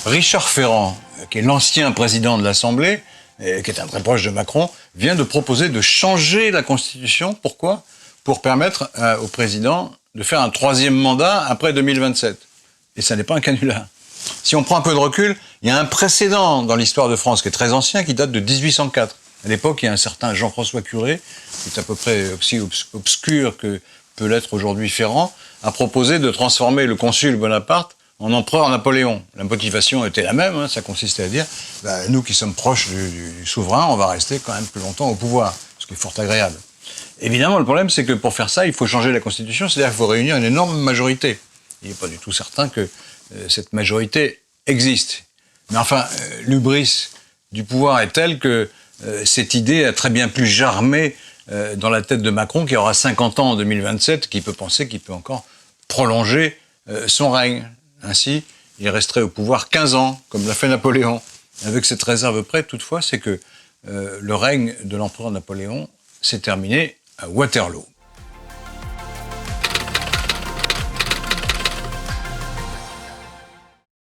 Richard Ferrand, qui est l'ancien président de l'Assemblée, et qui est un très proche de Macron, vient de proposer de changer la Constitution. Pourquoi ? Pour permettre au président de faire un troisième mandat après 2027. Et ça n'est pas un canular. Si on prend un peu de recul, il y a un précédent dans l'histoire de France qui est très ancien, qui date de 1804. À l'époque, il y a un certain Jean-François Curé, qui est à peu près aussi obscur que peut l'être aujourd'hui Ferrand, a proposé de transformer le consul Bonaparte en empereur Napoléon. La motivation était la même, ça consistait à dire nous qui sommes proches du souverain, on va rester quand même plus longtemps au pouvoir, ce qui est fort agréable. Évidemment, le problème, c'est que pour faire ça, il faut changer la Constitution, c'est-à-dire qu'il faut réunir une énorme majorité. Il n'est pas du tout certain que cette majorité existe. Mais enfin, l'hubris du pouvoir est telle que cette idée a très bien pu germer dans la tête de Macron, qui aura 50 ans en 2027, qui peut penser qu'il peut encore prolonger son règne. Ainsi, il resterait au pouvoir 15 ans, comme l'a fait Napoléon. Avec cette réserve près, toutefois, c'est que le règne de l'empereur Napoléon s'est terminé à Waterloo.